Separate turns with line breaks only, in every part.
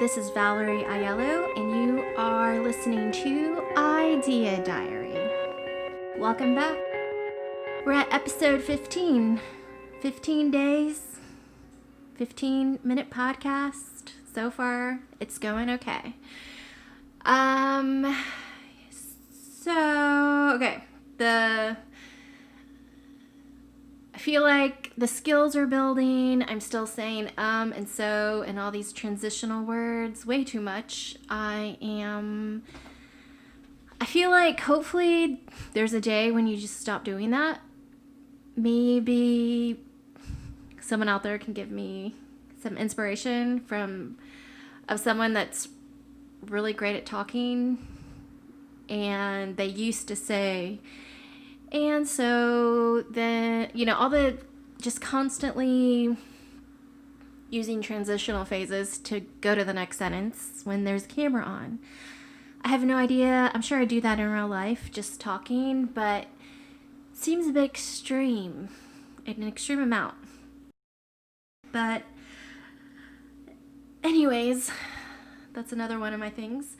this is Valerie Aiello, and you are listening to Idea Diary. Welcome back. We're at episode 15. 15 days, 15-minute podcast. So far, it's going okay. I feel like the skills are building. I'm still saying and so and all these transitional words way too much. I feel like hopefully there's a day when you just stop doing that. Maybe someone out there can give me some inspiration of someone that's really great at talking, and they used to say, and so then, all the just constantly using transitional phases to go to the next sentence when there's a camera on. I have no idea. I'm sure I do that in real life, just talking, but it seems a bit extreme, an extreme amount. But anyways, that's another one of my things.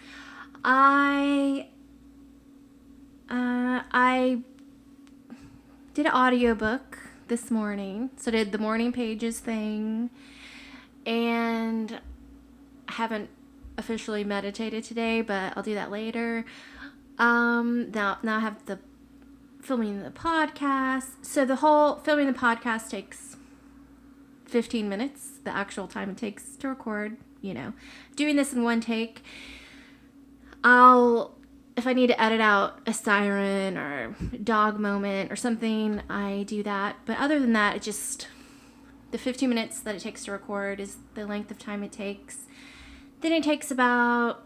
I did an audiobook this morning, so did the morning pages thing, and I haven't officially meditated today, but I'll do that later. Now I have the filming the podcast. So the whole filming the podcast takes 15 minutes, the actual time it takes to record, doing this in one take. If I need to edit out a siren or dog moment or something, I do that. But other than that, it just, the 15 minutes that it takes to record is the length of time it takes. Then it takes about,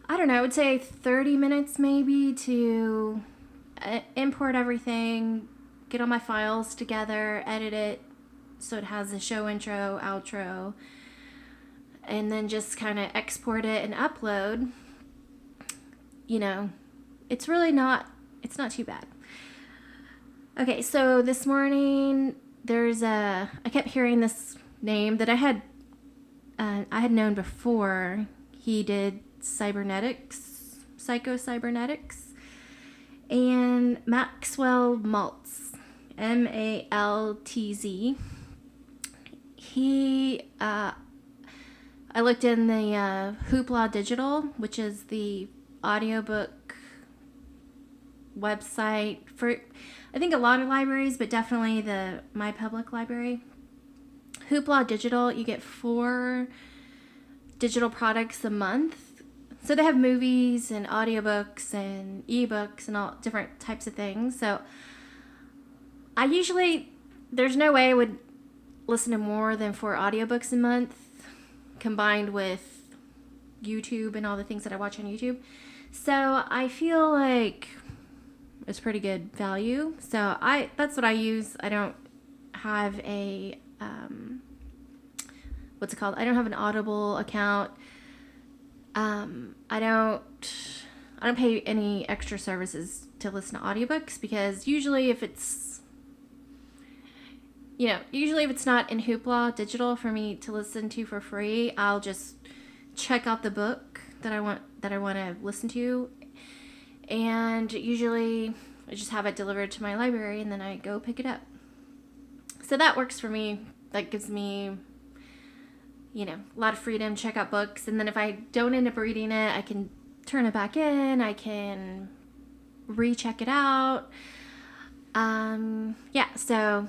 I would say 30 minutes maybe to import everything, get all my files together, edit it so it has a show intro, outro, and then just kind of export it and upload. It's really not too bad. Okay, so this morning I kept hearing this name that I had known before. He did Psycho-Cybernetics, and Maxwell Maltz, Maltz. I looked in the Hoopla Digital, which is the audiobook website for, I think, a lot of libraries, but definitely my public library. Hoopla Digital, you get 4 digital products a month. So they have movies and audiobooks and ebooks and all different types of things. So there's no way I would listen to more than 4 audiobooks a month, combined with YouTube and all the things that I watch on YouTube. So I feel like it's pretty good value. So that's what I use. I don't have a I don't have an Audible account. I don't pay any extra services to listen to audiobooks, because usually if it's not in Hoopla Digital for me to listen to for free, I'll just check out the book that I want to listen to, and usually I just have it delivered to my library and then I go pick it up. So that works for me. That gives me a lot of freedom to check out books, and then if I don't end up reading it, I can turn it back in, I can recheck it out. So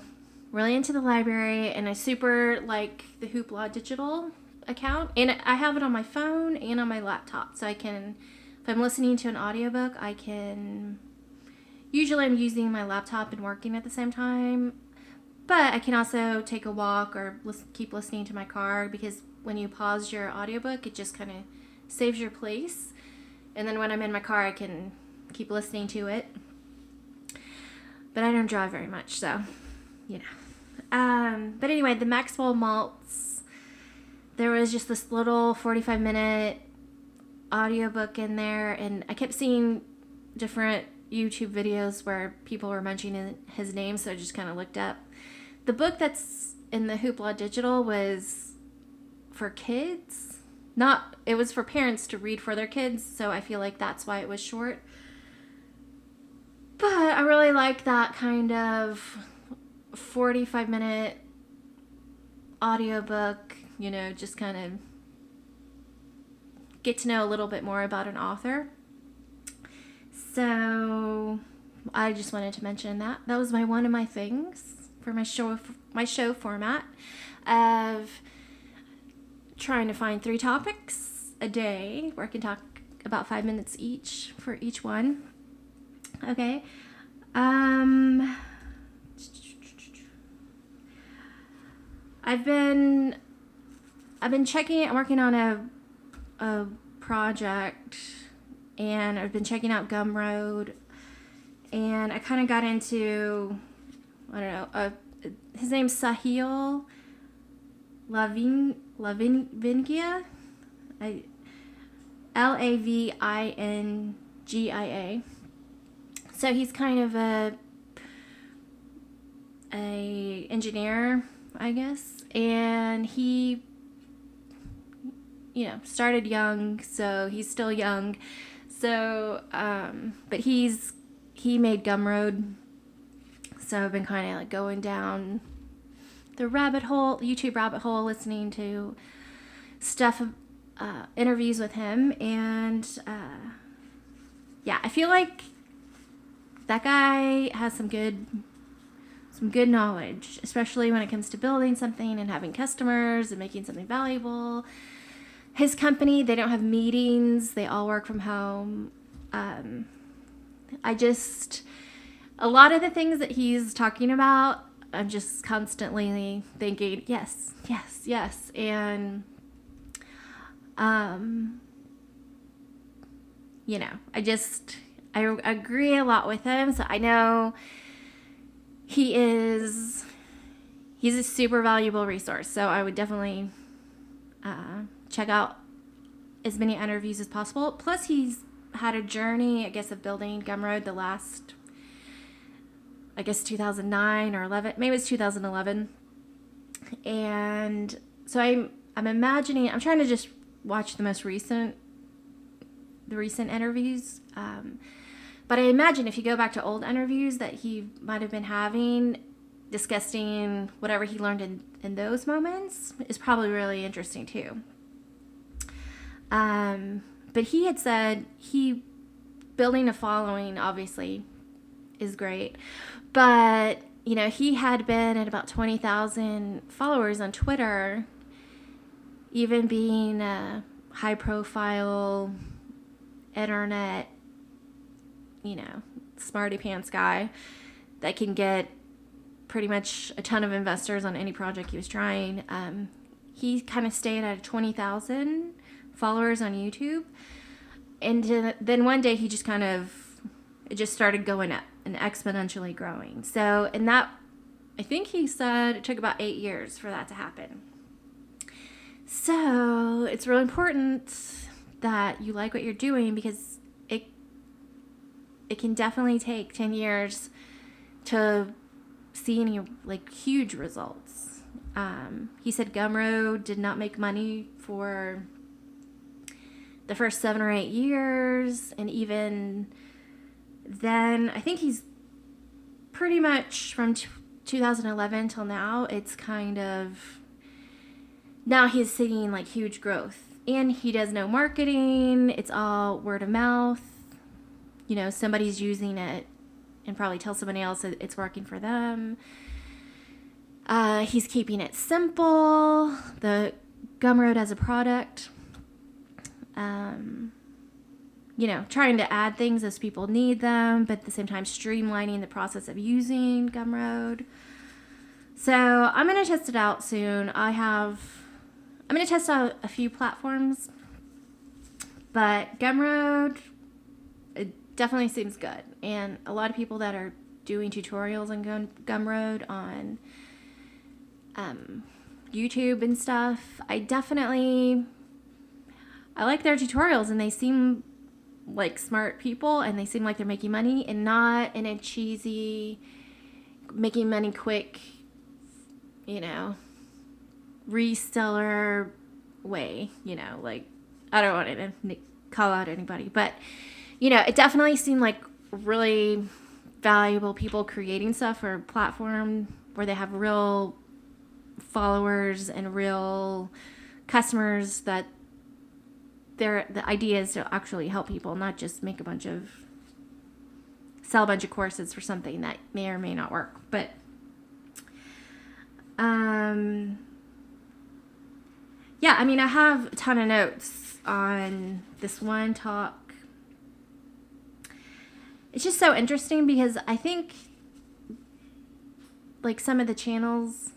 really into the library, and I super like the Hoopla Digital account, and I have it on my phone and on my laptop, so I can, if I'm listening to an audiobook, usually I'm using my laptop and working at the same time, but I can also take a walk or keep listening to my car, because when you pause your audiobook, it just kind of saves your place, and then when I'm in my car, I can keep listening to it. But I don't drive very much, so but anyway, the Maxwell Maltz, there was just this little 45-minute audiobook in there, and I kept seeing different YouTube videos where people were mentioning his name, so I just kind of looked up. The book that's in the Hoopla Digital was for kids. It was for parents to read for their kids, so I feel like that's why it was short. But I really like that kind of 45-minute audiobook, just kind of get to know a little bit more about an author. So I just wanted to mention that. That was one of my things for my show format of trying to find 3 topics a day where I can talk about 5 minutes each for each one. Okay. I've been checking. I'm working on a project, and I've been checking out Gumroad, and I kind of got into, I don't know, his name's Sahil Lavingia, Lavingia. So he's kind of a engineer, I guess, and he, started young, so he's still young. So, but he made Gumroad. So I've been kind of like going down the YouTube rabbit hole, listening to stuff, interviews with him, and yeah, I feel like that guy has some good knowledge, especially when it comes to building something and having customers and making something valuable. His company, they don't have meetings. They all work from home. A lot of the things that he's talking about, I'm just constantly thinking, yes, yes, yes. And, I agree a lot with him. So I know he's a super valuable resource. So I would definitely check out as many interviews as possible. Plus, he's had a journey, I guess, of building Gumroad the last, 2009 or 11. Maybe it was 2011. And so I'm imagining, I'm trying to just watch the recent interviews. But I imagine if you go back to old interviews that he might have been having, discussing whatever he learned in those moments, is probably really interesting too. But he had said building a following obviously is great, but he had been at about 20,000 followers on Twitter, even being a high profile internet, smarty pants guy that can get pretty much a ton of investors on any project he was trying. He kind of stayed at 20,000 followers on YouTube, and then one day he just it just started going up and exponentially growing. So, and that, I think he said it took about 8 years for that to happen. So it's really important that you like what you're doing, because it can definitely take 10 years to see any huge results. He said Gumroad did not make money for the first 7 or 8 years, and even then, I think he's pretty much from 2011 till now, it's now he's seeing huge growth, and he does no marketing. It's all word of mouth. Somebody's using it and probably tell somebody else that it's working for them. He's keeping it simple. The Gumroad as a product. Trying to add things as people need them, but at the same time streamlining the process of using Gumroad. So I'm going to test it out soon. I'm going to test out a few platforms, but Gumroad, it definitely seems good. And a lot of people that are doing tutorials on Gumroad on YouTube and stuff, I like their tutorials, and they seem like smart people, and they seem like they're making money, and not in a cheesy, making money quick, reseller way, like, I don't want to call out anybody, but, it definitely seemed like really valuable people creating stuff for a platform where they have real followers and real customers, that the idea is to actually help people, not just sell a bunch of courses for something that may or may not work. But yeah, I mean, I have a ton of notes on this one talk. It's just so interesting because I think, like, some of the channels,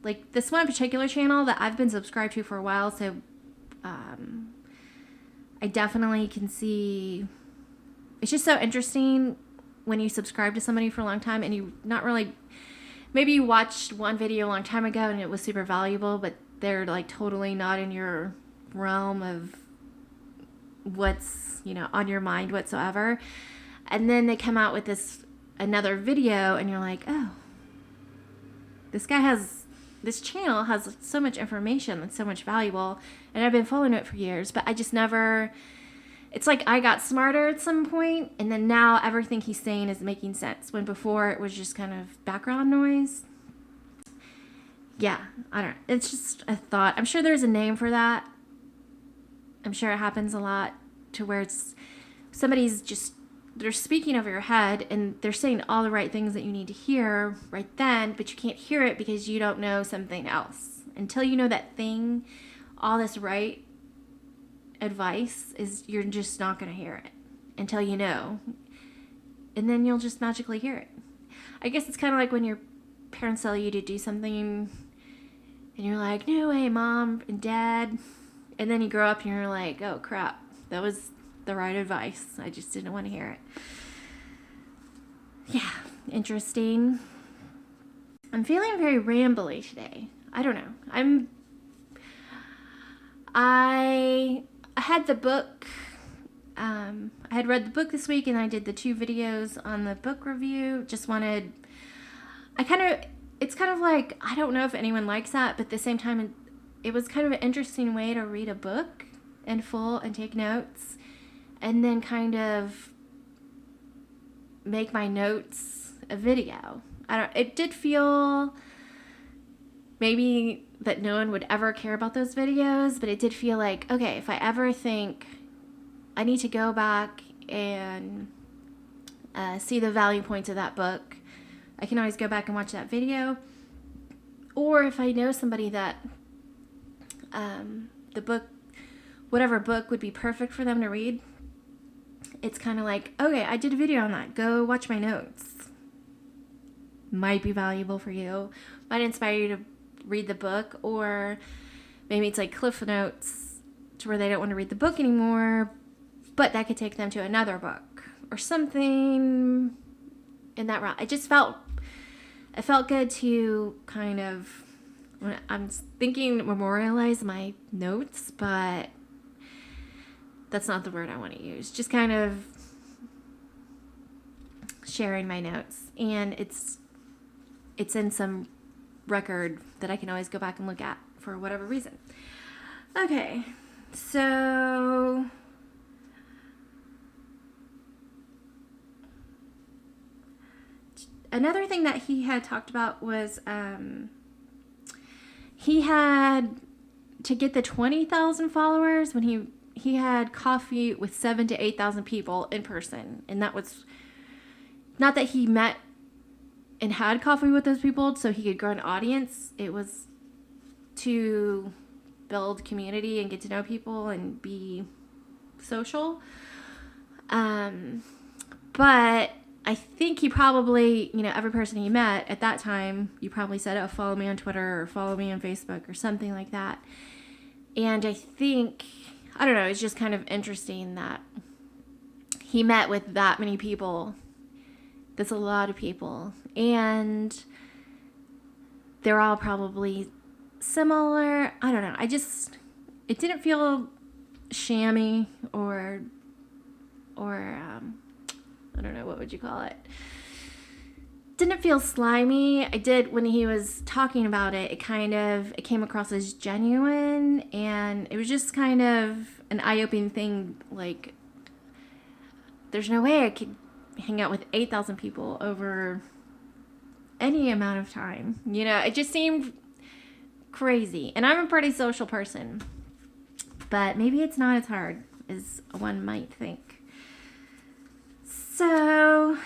like this one particular channel that I've been subscribed to for a while, so I definitely can see, it's just so interesting when you subscribe to somebody for a long time and you not really, maybe you watched one video a long time ago and it was super valuable, but they're like totally not in your realm of what's, on your mind whatsoever. And then they come out with another video and you're like, oh, this channel has so much information that's so much valuable, and I've been following it for years, but I just never, it's like I got smarter at some point, and then now everything he's saying is making sense, when before it was just kind of background noise. Yeah, I don't know. It's just a thought. I'm sure there's a name for that. I'm sure it happens a lot, to where it's they're speaking over your head and they're saying all the right things that you need to hear right then, but you can't hear it because you don't know something else. Until you know that thing, all this right advice you're just not going to hear it until you know. And then you'll just magically hear it. I guess it's kind of like when your parents tell you to do something and you're like, no way, mom and dad. And then you grow up and you're like, oh crap, that was the right advice. I just didn't want to hear it. Yeah, interesting. I'm feeling very rambly today. I don't know. I had the book. I had read the book this week and I did the 2 videos on the book review. It's kind of like, I don't know if anyone likes that, but at the same time, it was kind of an interesting way to read a book in full and take notes, and then kind of make my notes a video. It did feel maybe that no one would ever care about those videos, but it did feel like, okay, if I ever think I need to go back and see the value points of that book, I can always go back and watch that video. Or if I know somebody that whatever book would be perfect for them to read, it's kind of like, okay, I did a video on that. Go watch my notes. Might be valuable for you. Might inspire you to read the book. Or maybe it's like Cliff Notes to where they don't want to read the book anymore, but that could take them to another book or something in that route. It felt good to kind of, I'm thinking memorialize my notes, but that's not the word I want to use. Just kind of sharing my notes. And it's in some record that I can always go back and look at for whatever reason. Okay, so another thing that he had talked about was he had to get the 20,000 followers when he had coffee with 7,000 to 8,000 people in person. And that was not that he met and had coffee with those people so he could grow an audience. It was to build community and get to know people and be social. But I think he probably, every person he met at that time, you probably said, oh, follow me on Twitter or follow me on Facebook or something like that. And I think, I don't know, it's just kind of interesting that he met with that many people. That's a lot of people. And they're all probably similar. I don't know. It didn't feel shammy or I don't know, what would you call it? didn't feel slimy. I did, when he was talking about it, it came across as genuine, and it was just kind of an eye-opening thing. Like, there's no way I could hang out with 8,000 people over any amount of time. It just seemed crazy. And I'm a pretty social person, but maybe it's not as hard as one might think. So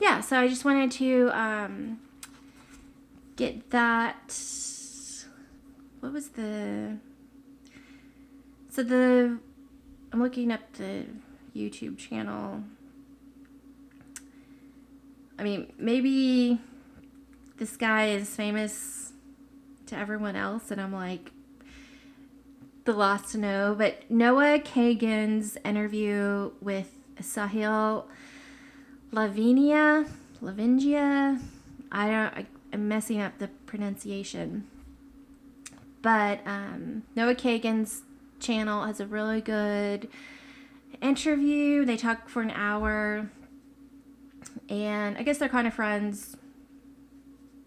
I just wanted to get that. What was I'm looking up the YouTube channel. I mean, maybe this guy is famous to everyone else, and I'm like the last to know. But Noah Kagan's interview with Sahil, Lavingia. I'm messing up the pronunciation. But Noah Kagan's channel has a really good interview. They talk for an hour, and I guess they're kind of friends,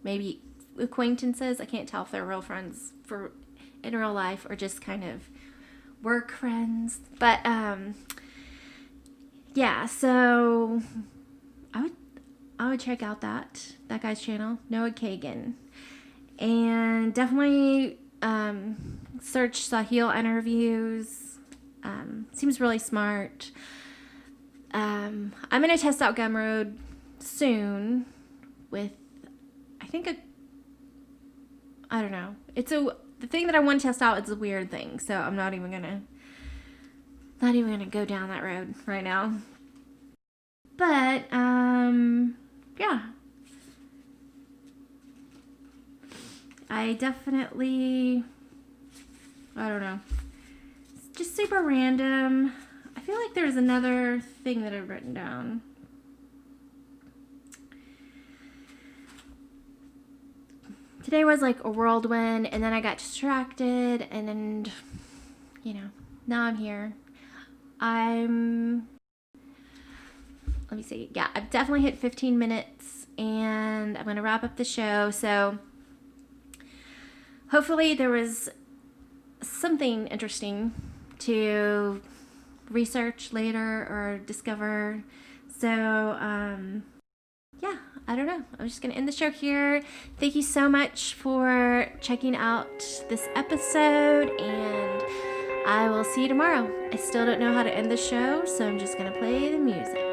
maybe acquaintances. I can't tell if they're real friends in real life or just kind of work friends. But so I would check out that guy's channel, Noah Kagan, and definitely search Sahil interviews. Seems really smart. I'm gonna test out Gumroad soon with, I think, I don't know. The thing that I want to test out is a weird thing, so I'm not even gonna go down that road right now. But yeah, I definitely, I don't know. It's just super random. I feel like there's another thing that I've written down. Today was like a whirlwind, and then I got distracted, and then, now I'm here. Let me see. Yeah, I've definitely hit 15 minutes, and I'm going to wrap up the show. So hopefully there was something interesting to research later or discover. So, I don't know. I'm just going to end the show here. Thank you so much for checking out this episode, and I will see you tomorrow. I still don't know how to end the show, so I'm just going to play the music.